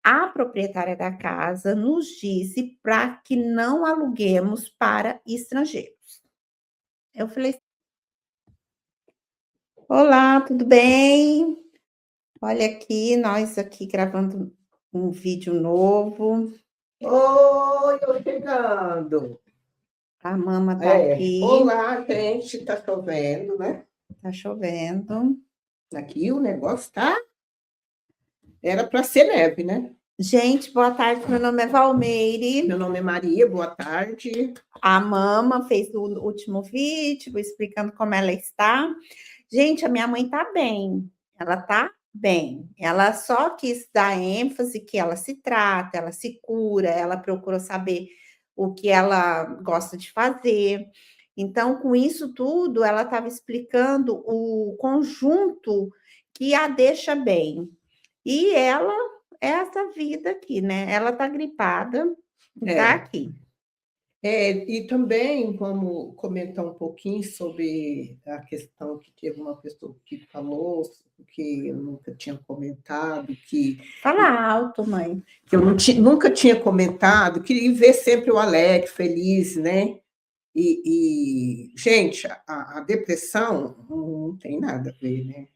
a proprietária da casa nos disse para que não aluguemos para estrangeiros. Eu falei: "Olá, tudo bem? Olha aqui, nós aqui gravando um vídeo novo, Oi, eu chegando. a mama tá É, aqui, olá, gente, tá chovendo, né? tá chovendo". Aqui o negócio tá. Era para ser neve, né? Gente, boa tarde, meu nome é Meu Valmeire. nome é Maria, boa tarde. A mama fez o último vídeo explicando como ela está. Gente, a minha mãe tá bem, ela tá bem. Ela só quis dar ênfase que ela se trata, ela se cura, ela procurou saber o que ela gosta de fazer. Então, com isso tudo, ela estava explicando o conjunto que a deixa bem. E ela é essa vida aqui, né? Ela tá gripada e tá É, aqui. e também vamos comentar um pouquinho sobre a questão que teve uma pessoa que falou que eu nunca tinha comentado, Fala alto, mãe. que eu nunca tinha comentado, queria ver sempre o Alex feliz, né? Gente, a depressão não tem nada a ver, né?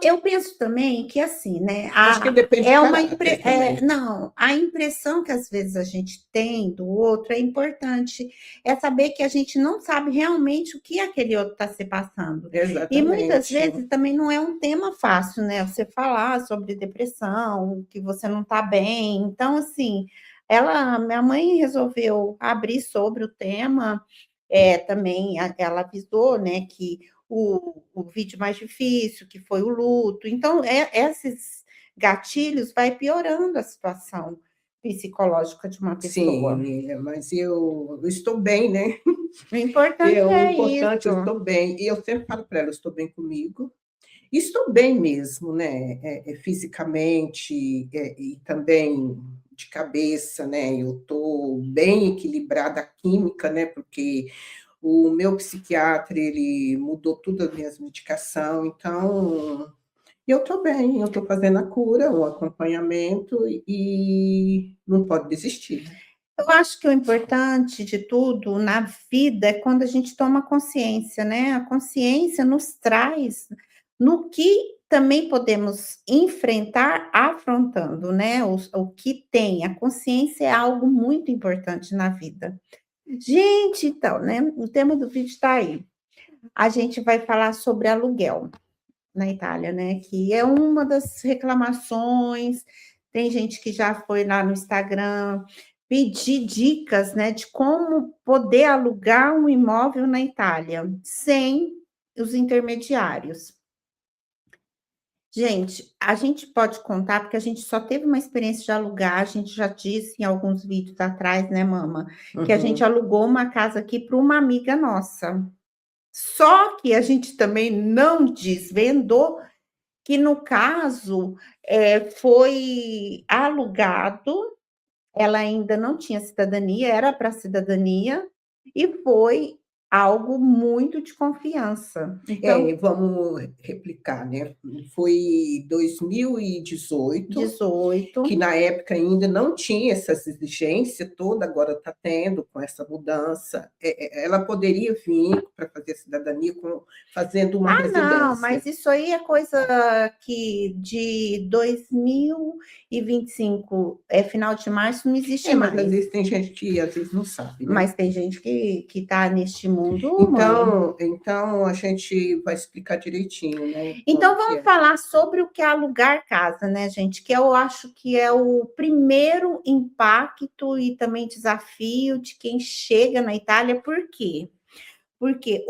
Eu penso também que assim, né? Acho que depende de caráter também. Não, a impressão que às vezes a gente tem do outro é importante, é saber que a gente não sabe realmente o que aquele outro está se passando. E muitas Exatamente. vezes também não é um tema fácil, né? Você falar sobre depressão, que você não está bem. Então, assim, minha mãe resolveu abrir sobre o tema, também ela avisou, né, que o vídeo mais difícil, que foi o luto. Então, esses gatilhos vai piorando a situação psicológica de uma Sim, pessoa. mas eu estou bem, né? O importante O é importante, eu isso. estou bem. E eu sempre falo para ela, eu estou bem comigo. E estou bem mesmo, né? Fisicamente e também de cabeça, né? Eu estou bem equilibrada a química, né? Porque o meu psiquiatra, ele mudou todas as minhas medicações, então eu estou bem, eu estou fazendo a cura, o acompanhamento e não pode desistir, né? Eu acho que o importante de tudo na vida é quando a gente toma consciência, né? A consciência nos traz no que também podemos enfrentar afrontando, né? O que tem. A consciência é algo muito importante na vida. Gente, então, né? O tema do vídeo está aí. A gente vai falar sobre aluguel na Itália, né? Que é uma das reclamações. Tem gente que já foi lá no Instagram pedir dicas, né, de como poder alugar um imóvel na Itália sem os intermediários. Gente, a gente pode contar, porque a gente só teve uma experiência de alugar, a gente já disse em alguns vídeos atrás, né, mama, que a gente Uhum. alugou uma casa aqui para uma amiga nossa. Só que a gente também não desvendou que, no caso, foi alugado, ela ainda não tinha cidadania, era para cidadania, e foi algo muito de confiança. Então, Vamos replicar, né? Foi 2018, 18. que na época ainda não tinha essas exigências toda, agora está tendo com essa mudança. Ela poderia vir para fazer cidadania fazendo uma Ah, não, residência. mas isso aí é coisa que de 2025, final de março, não existe Mas às mais. vezes tem gente que às vezes não sabe, né? Mas tem gente que está neste mundo, mãe. Então a gente vai explicar direitinho, né? Então Como que vamos é. falar sobre o que é alugar casa, né, gente? Que eu acho que é o primeiro impacto e também desafio de quem chega na Itália. Por quê? Porque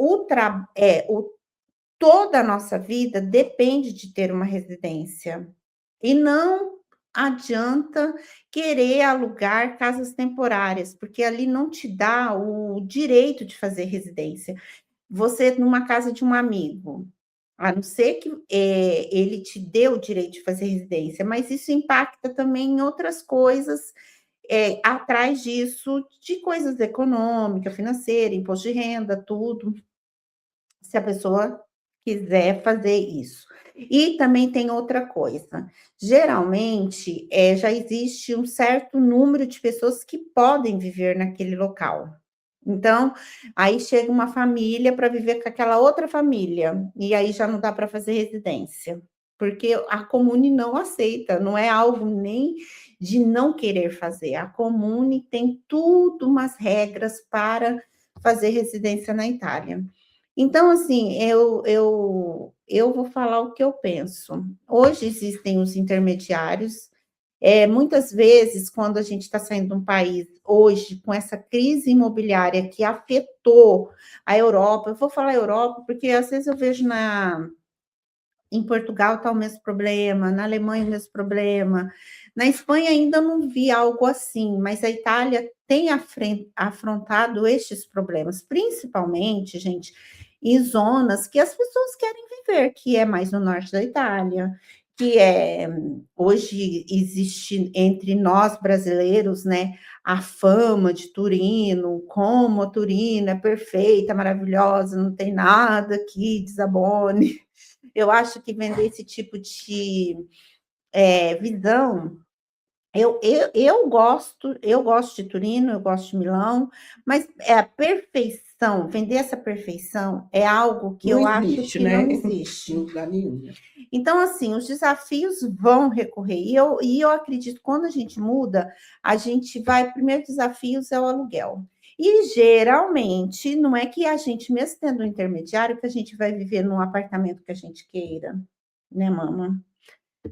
toda a nossa vida depende de ter uma residência. E não adianta querer alugar casas temporárias, porque ali não te dá o direito de fazer residência. Você numa casa de um amigo, a não ser que ele te dê o direito de fazer residência, mas isso impacta também em outras coisas atrás disso, de coisas econômicas, financeiras, imposto de renda, tudo, se a pessoa quiser fazer isso. E também tem outra coisa, geralmente, já existe um certo número de pessoas que podem viver naquele local. Então, aí chega uma família para viver com aquela outra família, e aí já não dá para fazer residência, porque a comune não aceita, não é algo nem de não querer fazer, a comune tem tudo umas regras para fazer residência na Itália. Então, assim, eu vou falar o que eu penso. Hoje existem os intermediários, muitas vezes, quando a gente está saindo de um país hoje, com essa crise imobiliária que afetou a Europa, eu vou falar Europa, porque às vezes eu vejo em Portugal está o mesmo problema, na Alemanha o mesmo problema, na Espanha ainda não vi algo assim, mas a Itália tem afrontado estes problemas, principalmente, gente, em zonas que as pessoas querem viver, que é mais no norte da Itália, que hoje existe entre nós brasileiros, né, a fama de Turino, como a Turino é perfeita, maravilhosa, não tem nada que desabone. Eu acho que vender esse tipo de visão. Eu gosto de Turino, eu gosto de Milão, mas é a perfeição, vender essa perfeição é algo que Não eu acho existe, que não né? existe. Em lugar nenhum. Então, assim, os desafios vão recorrer. E eu acredito que quando a gente muda, a gente vai. Primeiro desafios é o aluguel. E geralmente não é que a gente, mesmo tendo um intermediário, que a gente vai viver num apartamento que a gente queira, né, mama?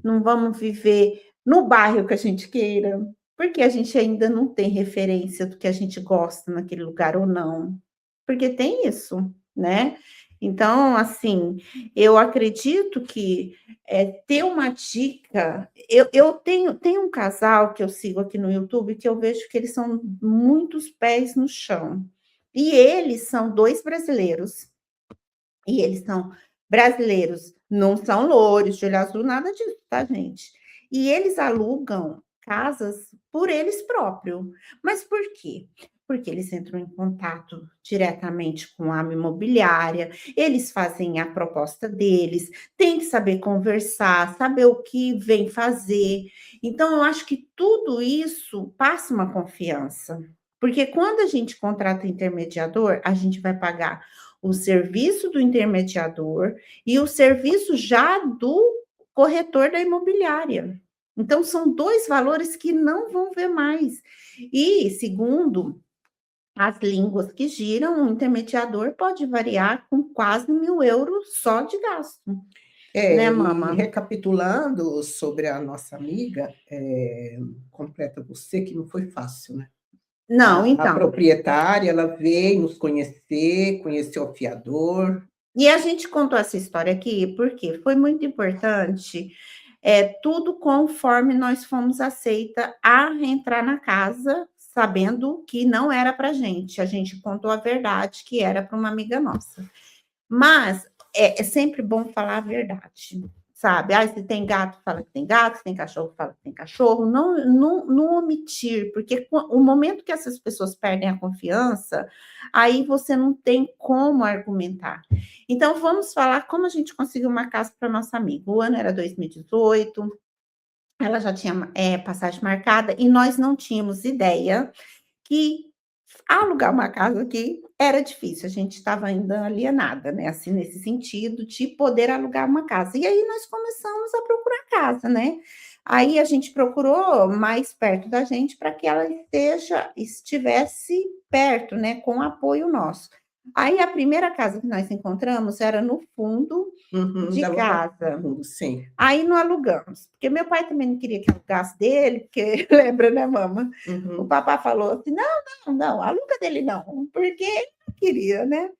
Não vamos viver no bairro que a gente queira, porque a gente ainda não tem referência do que a gente gosta naquele lugar ou não. Porque tem isso, né? Então, assim, eu acredito que ter uma dica. Eu tenho um casal que eu sigo aqui no YouTube que eu vejo que eles são muitos pés no chão. E eles são dois brasileiros. E eles são brasileiros, não são louros, de olho azul, nada disso, tá, gente? E eles alugam casas por eles próprios. Mas por quê? Porque eles entram em contato diretamente com a imobiliária, eles fazem a proposta deles, tem que saber conversar, saber o que vem fazer. Então, eu acho que tudo isso passa uma confiança. Porque quando a gente contrata intermediador, a gente vai pagar o serviço do intermediador e o serviço já do corretor da imobiliária. Então, são dois valores que não vão ver mais. E, segundo as línguas que giram, o intermediador pode variar com quase 1.000 euros só de gasto, né, E mama? recapitulando sobre a nossa amiga, completa você que não foi fácil, né? Não, A então. proprietária, ela veio nos conhecer, conheceu o fiador. E a gente contou essa história aqui porque foi muito importante, tudo conforme nós fomos aceita a entrar na casa, sabendo que não era para gente. A gente contou a verdade, que era para uma amiga nossa. Mas é sempre bom falar a verdade, sabe? Ah, se tem gato, fala que tem gato, se tem cachorro, fala que tem cachorro. Não omitir, porque o momento que essas pessoas perdem a confiança, aí você não tem como argumentar. Então, vamos falar como a gente conseguiu uma casa para nossa amiga. O ano era 2018, ela já tinha passagem marcada e nós não tínhamos ideia que alugar uma casa aqui era difícil, a gente estava ainda alienada, né, assim, nesse sentido de poder alugar uma casa. E aí nós começamos a procurar casa, né. Aí a gente procurou mais perto da gente para que ela estivesse perto, né, com apoio nosso. Aí a primeira casa que nós encontramos era no fundo Uhum, de dava para casa. fundo, sim. Aí não alugamos, porque meu pai também não queria que alugasse dele, porque lembra, né, mama? O Uhum. papá falou assim: não, não, não, aluga dele não, porque ele não queria, né?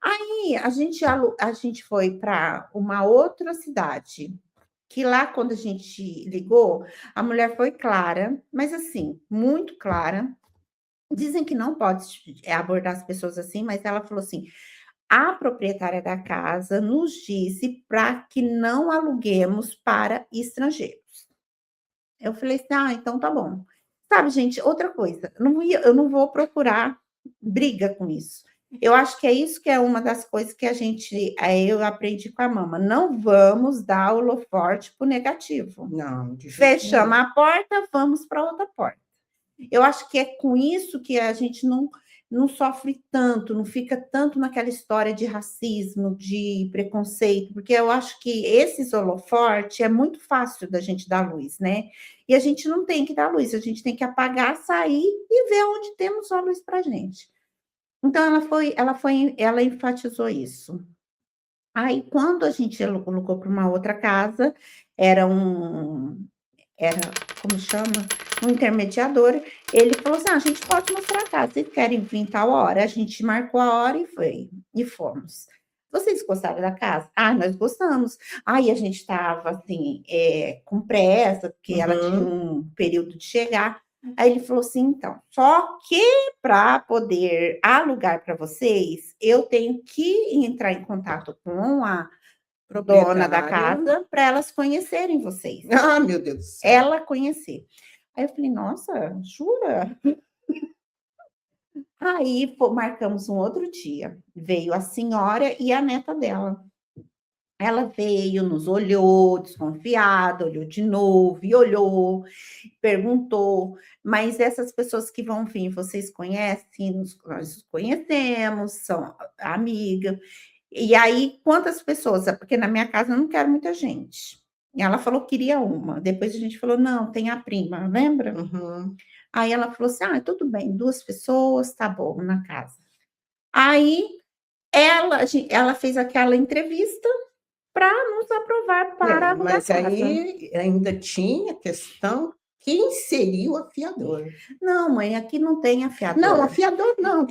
Aí a gente foi para uma outra cidade, que lá, quando a gente ligou, a mulher foi clara, mas assim, muito clara. Dizem que não pode abordar as pessoas assim, mas ela falou assim: a proprietária da casa nos disse para que não aluguemos para estrangeiros. Eu falei assim: "Ah, então tá bom". Sabe, gente, outra coisa, eu não vou procurar briga com isso. Eu acho que é isso que é uma das coisas que eu aprendi com a mama, não vamos dar holofote para o negativo. Não, de jeito Fechamos nenhum. a porta, vamos para outra porta. Eu acho que é com isso que a gente não sofre tanto, não fica tanto naquela história de racismo, de preconceito, porque eu acho que esse holofote é muito fácil da gente dar luz, né? E a gente não tem que dar luz, a gente tem que apagar, sair e ver onde temos só luz para gente. Então ela enfatizou isso. Aí quando a gente alugou para uma outra casa, era como chama? Um intermediador, ele falou assim: a gente pode mostrar a casa, vocês querem vir tal hora? A gente marcou a hora e fomos. Vocês gostaram da casa? Ah, nós gostamos. Aí a gente estava assim, com pressa, porque ela tinha um período de chegar. Aí ele falou assim: então, só que para poder alugar para vocês, eu tenho que entrar em contato com a dona da casa para elas conhecerem vocês. Ah, meu Deus do céu. Ela conhecer. Aí eu falei, nossa, jura? Aí marcamos um outro dia. Veio a senhora e a neta dela. Ela veio, nos olhou, desconfiada, olhou de novo e olhou, perguntou, mas essas pessoas que vão vir, vocês conhecem? Nós conhecemos, são amigas. E aí, quantas pessoas? Porque na minha casa eu não quero muita gente. Ela falou que queria uma. Depois a gente falou, não, tem a prima, lembra? Aí ela falou assim, tudo bem, 2 pessoas, tá bom, na casa. Aí ela fez aquela entrevista para nos aprovar para alugar mas casa. aí ainda tinha questão, quem seria o afiador? Não, mãe, aqui não tem afiador. Não, afiador não.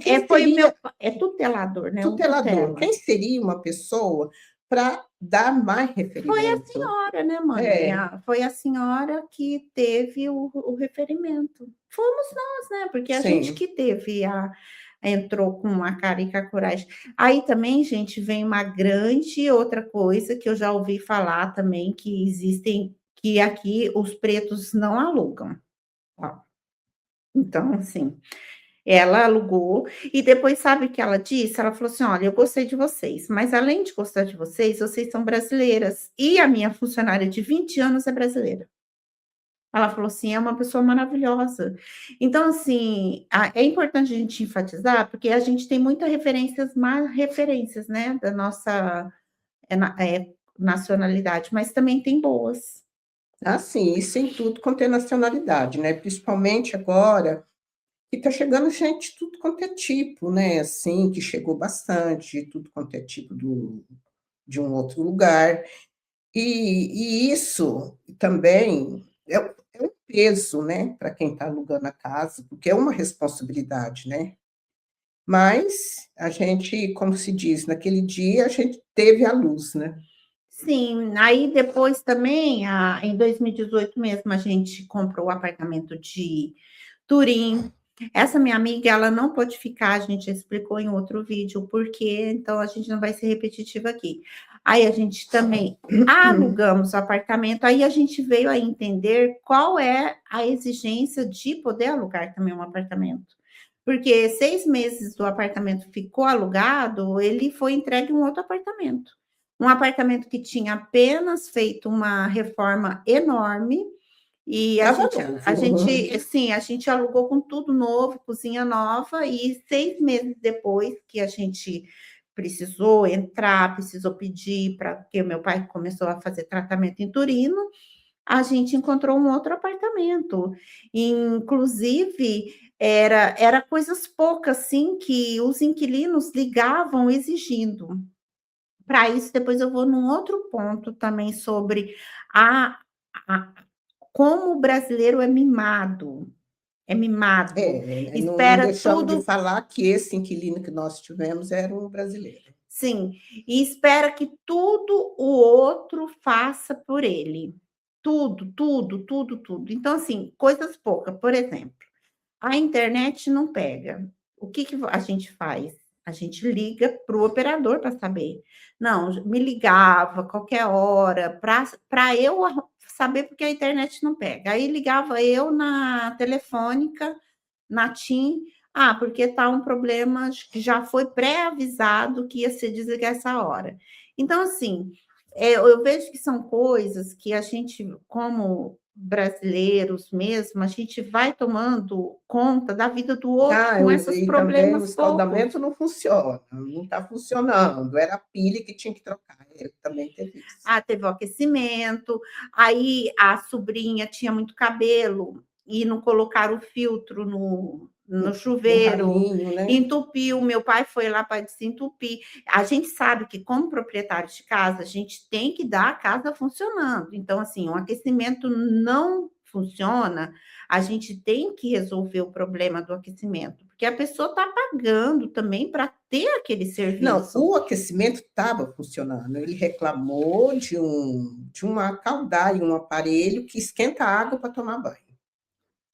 É tutelador, né? Tutelador. Quem seria uma pessoa para dar mais referimento? Foi a senhora, né, mãe? Foi a senhora que teve o referimento. Fomos nós, né? Porque a gente que teve entrou com a cara e com a coragem. Aí também, gente, vem uma grande outra coisa que eu já ouvi falar também, que aqui os pretos não alugam. Ó. Então, assim, ela alugou e depois sabe o que ela disse? Ela falou assim: olha, eu gostei de vocês, mas além de gostar de vocês, vocês são brasileiras. E a minha funcionária de 20 anos é brasileira. Ela falou assim: é uma pessoa maravilhosa. Então, assim, é importante a gente enfatizar, porque a gente tem muitas referências, né, da nossa nacionalidade, mas também tem boas. Ah, sim, isso em tudo quanto é nacionalidade, né? Principalmente agora, que está chegando gente de tudo quanto é tipo, né? Assim, que chegou bastante, de tudo quanto é tipo de um outro lugar. E isso também é um peso, né, para quem está alugando a casa, porque é uma responsabilidade, né? Mas a gente, como se diz, naquele dia a gente teve a luz, né? Sim, aí depois também, em 2018 mesmo, a gente comprou o apartamento de Turim. Essa minha amiga, ela não pôde ficar, a gente explicou em outro vídeo o porquê, então a gente não vai ser repetitivo aqui. Aí a gente também alugamos o apartamento, aí a gente veio a entender qual é a exigência de poder alugar também um apartamento. Porque 6 meses do apartamento ficou alugado, ele foi entregue um outro apartamento. Um apartamento que tinha apenas feito uma reforma enorme, e a gente alugou com tudo novo, cozinha nova, e 6 meses depois que a gente precisou entrar, precisou pedir, porque o meu pai começou a fazer tratamento em Turino, a gente encontrou um outro apartamento. Inclusive, era coisas poucas, assim, que os inquilinos ligavam exigindo. Para isso, depois eu vou num outro ponto também sobre a como o brasileiro é mimado. É mimado. Não Espera deixamos de tudo. falar que esse inquilino que nós tivemos era um brasileiro. Sim, e espera que tudo o outro faça por ele. Tudo, tudo, tudo, tudo. Então, assim, coisas poucas. Por exemplo, a internet não pega. O que a gente faz? A gente liga para o operador para saber. Não, me ligava qualquer hora para eu saber porque a internet não pega. Aí ligava eu na telefônica, na TIM. Ah, porque está um problema que já foi pré-avisado que ia ser desligar essa hora. Então, assim, eu vejo que são coisas que a gente, como brasileiros mesmo, a gente vai tomando conta da vida do outro Ah, com esses e também o problemas bobos. escaldamento não funciona, não está funcionando, era a pilha que tinha que trocar, ele também teve isso. Ah, teve o aquecimento, aí a sobrinha tinha muito cabelo e não colocaram o filtro no No chuveiro, ralinho, né? entupiu, meu pai foi lá para desentupir. A gente sabe que, como proprietário de casa, a gente tem que dar a casa funcionando. Então, assim, o aquecimento não funciona, a gente tem que resolver o problema do aquecimento, porque a pessoa está pagando também para ter aquele Não, serviço. o aquecimento estava funcionando. Ele reclamou de uma caldaia, um aparelho que esquenta a água para tomar banho,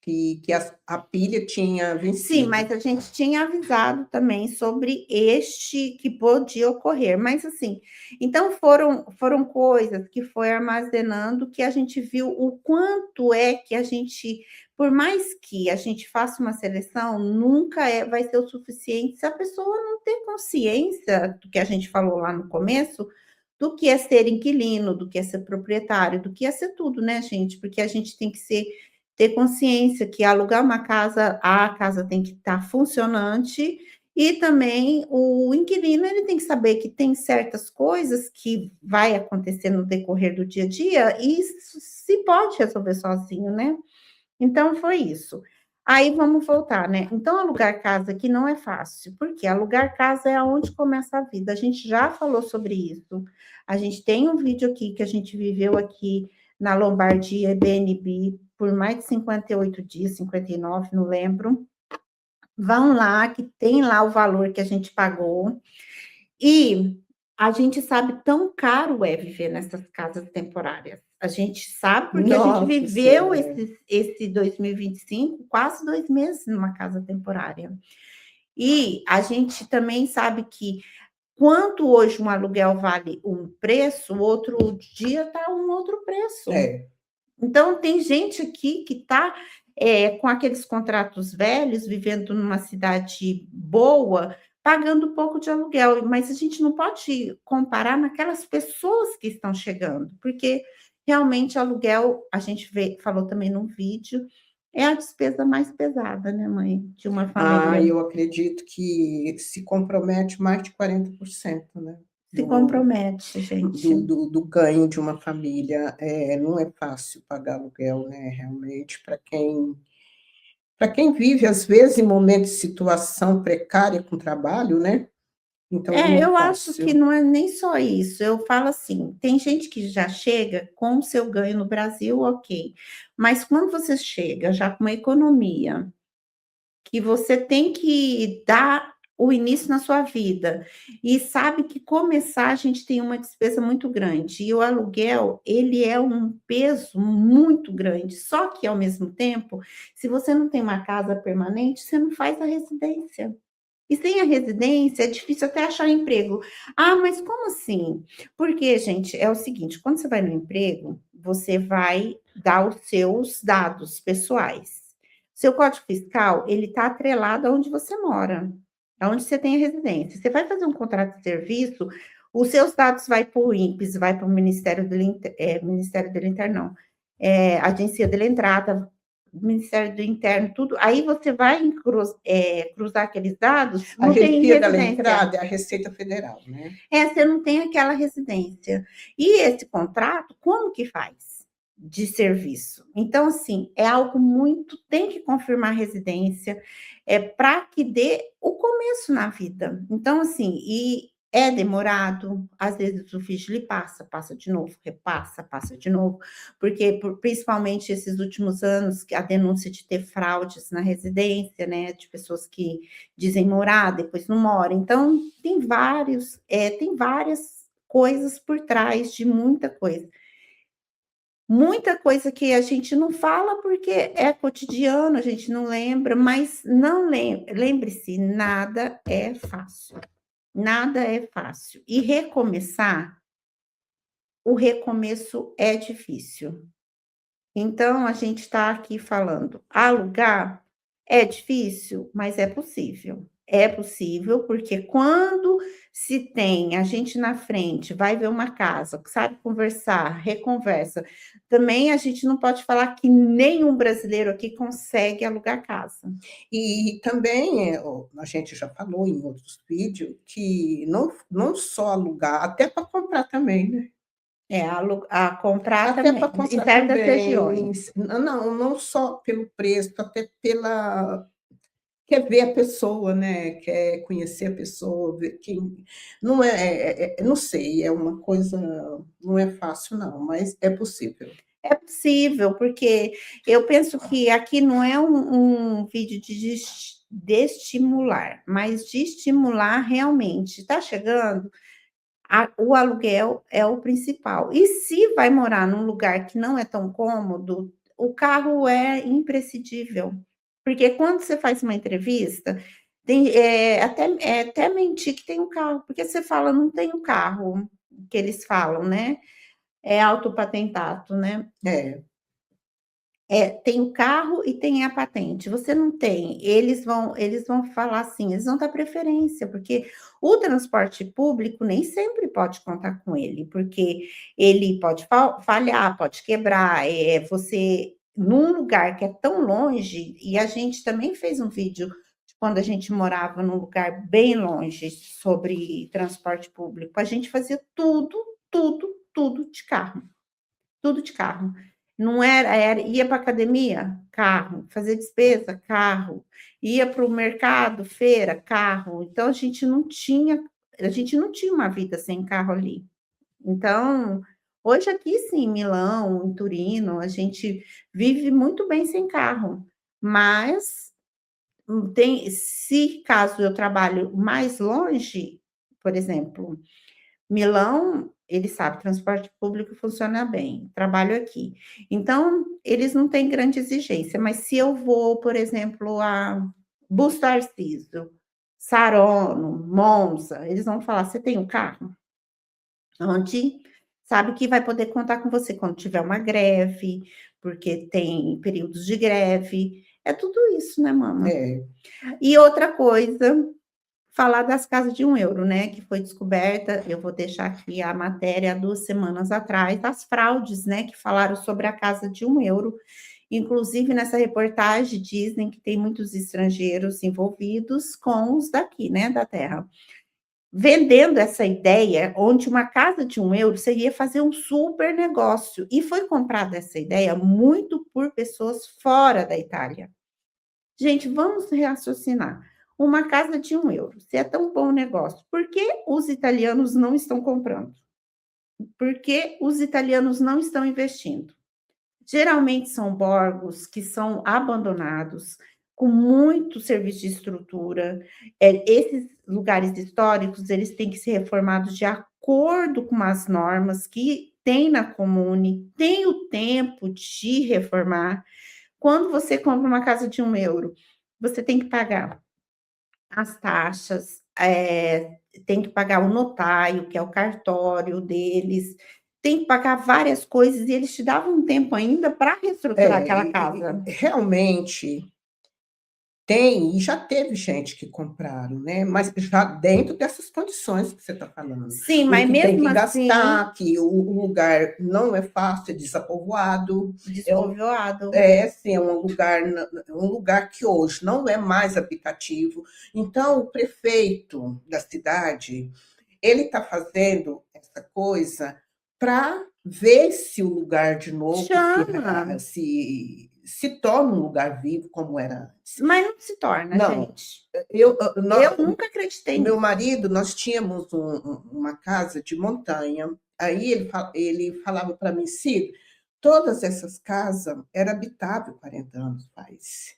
que a pilha tinha Sim, vencido. mas a gente tinha avisado também sobre este que podia ocorrer. Mas assim, então foram coisas que foi armazenando que a gente viu o quanto é que a gente, por mais que a gente faça uma seleção, nunca vai ser o suficiente se a pessoa não ter consciência do que a gente falou lá no começo, do que é ser inquilino, do que é ser proprietário, do que é ser tudo, né, gente? Porque a gente tem que ter consciência que alugar uma casa, a casa tem que estar funcionante e também o inquilino ele tem que saber que tem certas coisas que vai acontecer no decorrer do dia a dia e se pode resolver sozinho, né? Então foi isso. Aí vamos voltar, né? Então alugar casa aqui não é fácil, porque alugar casa é aonde começa a vida. A gente já falou sobre isso. A gente tem um vídeo aqui que a gente viveu aqui na Lombardia Airbnb por mais de 58 dias, 59, não lembro. Vão lá, que tem lá o valor que a gente pagou. E a gente sabe tão caro é viver nessas casas temporárias. A gente sabe porque a gente Nossa viveu Senhora. esse 2025 quase 2 meses numa casa temporária. E a gente também sabe que quanto hoje um aluguel vale um preço, o outro dia está um outro preço. É. Então, tem gente aqui que está com aqueles contratos velhos, vivendo numa cidade boa, pagando pouco de aluguel, mas a gente não pode comparar naquelas pessoas que estão chegando, porque realmente aluguel, a gente falou também no vídeo, é a despesa mais pesada, né, mãe, de uma Ah, família. eu acredito que se compromete mais de 40%, né? Se Do, compromete, gente. do ganho de uma família. Não é fácil pagar aluguel, né? Realmente, para quem vive, às vezes, em momentos de situação precária com trabalho, né? Então, não é Eu acho que fácil. não é nem só isso. Eu falo assim: tem gente que já chega com o seu ganho no Brasil, ok. Mas quando você chega já com uma economia que você tem que dar o início na sua vida e sabe que começar a gente tem uma despesa muito grande e o aluguel ele é um peso muito grande. Só que ao mesmo tempo, se você não tem uma casa permanente, você não faz a residência. E sem a residência é difícil até achar emprego. Ah, mas como assim? Porque, gente, é o seguinte: quando você vai no emprego, você vai dar os seus dados pessoais. Seu código fiscal, ele está atrelado aonde você mora, aonde você tem a residência. Você vai fazer um contrato de serviço, os seus dados vai para o INPS, vai para o Ministério do Interno, não, Agência de Entrada, Ministério do Interno, tudo. Aí você vai cruzar aqueles dados, A não tem Receita da residência. entrada é a Receita Federal, né? Você não tem aquela residência. E esse contrato, como que faz? De serviço. Então, assim, é algo muito. Tem que confirmar a residência, para que dê o começo na vida. Então, assim, e é demorado, às vezes o ficha passa, passa de novo, repassa, passa de novo, porque principalmente esses últimos anos, a denúncia de ter fraudes na residência, né, de pessoas que dizem morar, depois não moram. Então, tem várias coisas por trás de muita coisa. Muita coisa que a gente não fala porque é cotidiano, a gente não lembra, mas não lembre-se, nada é fácil. Nada é fácil. E recomeçar, o recomeço é difícil. Então, a gente está aqui falando, alugar É difícil, mas é possível. É possível, porque quando se tem a gente na frente, vai ver uma casa, sabe conversar, reconversa. Também a gente não pode falar que nenhum brasileiro aqui consegue alugar casa. E também, a gente já falou em outros vídeos, que não só alugar, até para comprar também, né? A comprar Até para também, em comprar certas também. regiões. Não só pelo preço, até pela quer ver a pessoa, né, quer conhecer a pessoa, ver quem não não sei, é uma coisa não é fácil não, mas é possível. É possível, porque eu penso que aqui não é um vídeo de estimular, mas de estimular realmente. Está chegando, o aluguel é o principal. E se vai morar num lugar que não é tão cômodo, o carro é imprescindível. Porque quando você faz uma entrevista, é até mentir que tem um carro, porque você fala, não tem um carro, que eles falam, né? É autopatentado, né? É, Tem o carro e tem a patente. Você não tem, eles vão falar assim, eles vão dar preferência, porque o transporte público nem sempre pode contar com ele, porque ele pode falhar, pode quebrar. Você num lugar que é tão longe, e a gente também fez um vídeo de quando a gente morava num lugar bem longe sobre transporte público. A gente fazia tudo de carro. Tudo de carro. Não ia para academia, carro, fazer despesa, carro, ia para o mercado, feira, carro. Então a gente não tinha uma vida sem carro ali. Então, hoje aqui sim, em Milão, em Turino, a gente vive muito bem sem carro, mas se caso eu trabalho mais longe, por exemplo, Milão, ele sabe, transporte público funciona bem, trabalho aqui. Então, eles não têm grande exigência, mas se eu vou, por exemplo, a Busto Arsizio, Saronno, Monza, eles vão falar: você tem um carro? Onde sabe que vai poder contar com você quando tiver uma greve, porque tem períodos de greve. É tudo isso, né, mama? é. E outra coisa, falar das casas de 1 euro, né, que foi descoberta, eu vou deixar aqui a matéria há 2 semanas atrás, das fraudes, né, que falaram sobre a casa de 1 euro. Inclusive, nessa reportagem, dizem que tem muitos estrangeiros envolvidos com os daqui, né, da terra. Vendendo essa ideia, onde uma casa de 1 euro seria fazer um super negócio. E foi comprada essa ideia muito por pessoas fora da Itália. Gente, vamos raciocinar. Uma casa de 1 euro, se é tão bom negócio, por que os italianos não estão comprando? Por que os italianos não estão investindo? Geralmente são borgos que são abandonados, com muito serviço de estrutura. Esses lugares históricos, eles têm que ser reformados de acordo com as normas que tem na comune, tem o tempo de reformar. Quando você compra uma casa de 1 euro, você tem que pagar as taxas, tem que pagar o notário, que é o cartório deles, tem que pagar várias coisas e eles te davam um tempo ainda para reestruturar aquela casa. Realmente tem, e já teve gente que compraram, né, mas já dentro dessas condições que você está falando. Sim, O mas que tem mesmo que assim, gastar, que o lugar não é fácil, é desapovoado, despovoado. sim, é um lugar que hoje não é mais habitativo. Então, o prefeito da cidade, ele está fazendo essa coisa para ver se o lugar de novo Chama, se torna um lugar vivo como era antes. mas não se torna, Não, gente. eu, Eu nunca acreditei meu nisso. marido, nós tínhamos uma casa de montanha. Aí ele falava para mim, Cid, todas essas casas eram habitáveis 40 anos faz.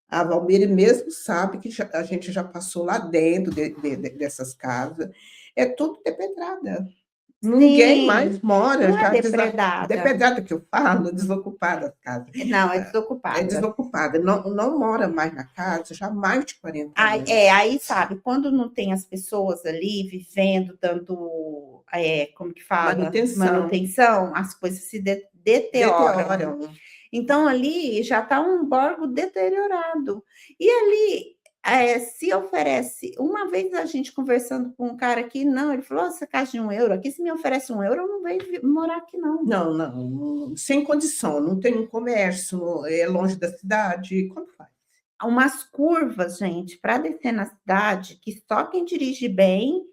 A Valmir mesmo sabe que a gente já passou lá dentro dessas casas. É tudo depedrada. Ninguém mais Sim, mora, não é já depredada. depedrada que eu falo, desocupada a casa. Não, é É desocupada. desocupada, não mora mais na casa já há mais de 40 Aí, anos. aí, sabe, quando não tem as pessoas ali vivendo, dando, como que fala? Manutenção, Manutenção, as coisas se deterioram. deterioram. Então, ali já está um borgo deteriorado. E ali se oferece, uma vez a gente conversando com um cara aqui, não, ele falou, essa casa de €1, aqui se me oferece €1, eu não venho morar aqui, não. Não, não, sem condição, não tem um comércio, é longe da cidade, como faz? Umas curvas, gente, para descer na cidade, que só quem dirige bem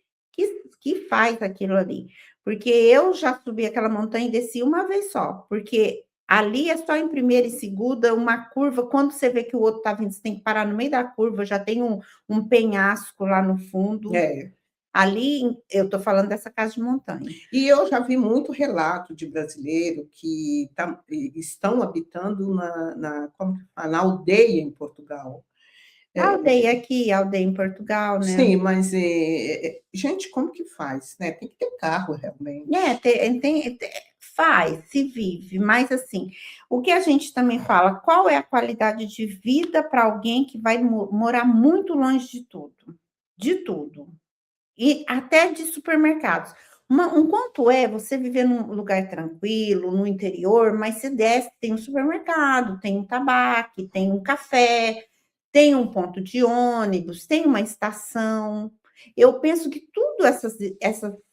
que faz aquilo ali. Porque eu já subi aquela montanha e desci uma vez só, porque ali é só em primeira e segunda, uma curva, quando você vê que o outro está vindo, você tem que parar no meio da curva, já tem um penhasco lá no fundo. É. Ali, eu estou falando dessa casa de montanha. E eu já vi muito relato de brasileiro que estão habitando como que fala? Na aldeia em Portugal. A aldeia aqui, a aldeia em Portugal, né? Sim, mas, gente, como que faz, né? Tem que ter carro, realmente. Faz, se vive, mas assim, o que a gente também fala, qual é a qualidade de vida para alguém que vai morar muito longe de tudo? De tudo. E até de supermercados. Um quanto é você viver num lugar tranquilo, no interior, mas você desce, tem um supermercado, tem um tabaco, tem um café, tem um ponto de ônibus, tem uma estação. Eu penso que tudo essas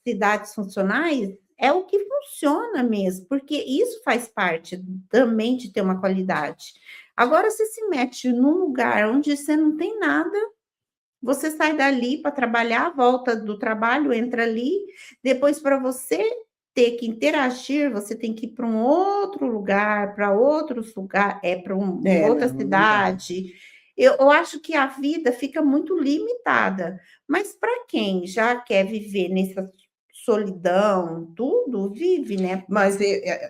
cidades funcionais é o que funciona mesmo, porque isso faz parte também de ter uma qualidade. Agora, você se mete num lugar onde você não tem nada, você sai dali para trabalhar, volta do trabalho, entra ali, depois para você ter que interagir, você tem que ir para um outro lugar, para outros lugares, para outra cidade. Eu acho que a vida fica muito limitada, mas para quem já quer viver nessa solidão, tudo, vive, né? Mas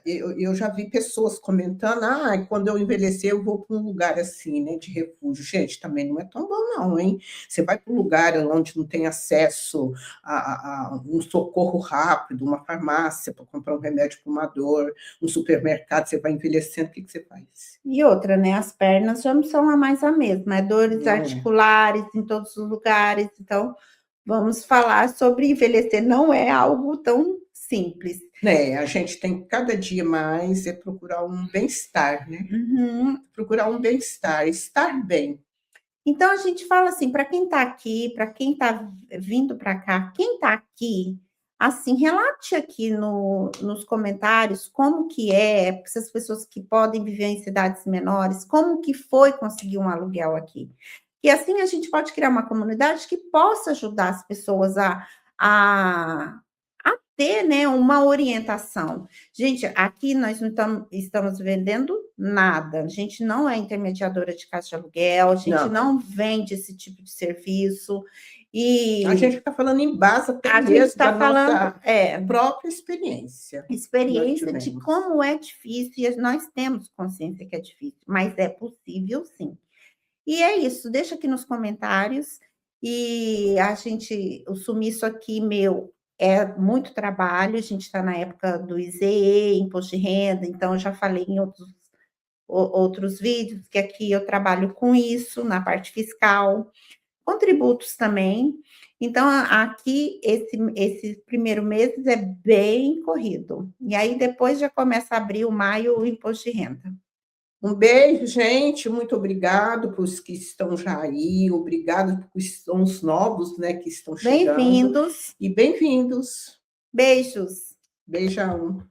eu já vi pessoas comentando, quando eu envelhecer eu vou para um lugar assim, né, de refúgio. Gente, também não é tão bom não, hein? Você vai para um lugar onde não tem acesso a um socorro rápido, uma farmácia para comprar um remédio para uma dor, um supermercado, você vai envelhecendo, o que você faz? E outra, né, as pernas já não são mais a mesma, dores articulares em todos os lugares, então vamos falar sobre envelhecer, não é algo tão simples. A gente tem que cada dia mais procurar um bem-estar, né? Uhum. Procurar um bem-estar, estar bem. Então, a gente fala assim, para quem está aqui, para quem está vindo para cá, quem está aqui, assim, relate aqui nos comentários como que essas pessoas que podem viver em cidades menores, como que foi conseguir um aluguel aqui. E assim a gente pode criar uma comunidade que possa ajudar as pessoas a ter, né, uma orientação. Gente, aqui nós não estamos vendendo nada, a gente não é intermediadora de casa de aluguel, a gente não vende esse tipo de serviço. E a gente está falando em base até mesmo da nossa própria experiência. Experiência de como é difícil, e nós temos consciência que é difícil, mas é possível sim. E é isso, deixa aqui nos comentários, e o sumiço aqui meu é muito trabalho, a gente está na época do IZE, imposto de renda, então eu já falei em outros vídeos, que aqui eu trabalho com isso, na parte fiscal, com tributos também. Então, aqui, esse primeiro mês é bem corrido. E aí, depois já começa a abrir o maio, o imposto de renda. Um beijo, gente. Muito obrigado para os que estão já aí. Obrigado por os novos, né, que estão chegando. Bem-vindos. E bem-vindos. Beijos. Beijão.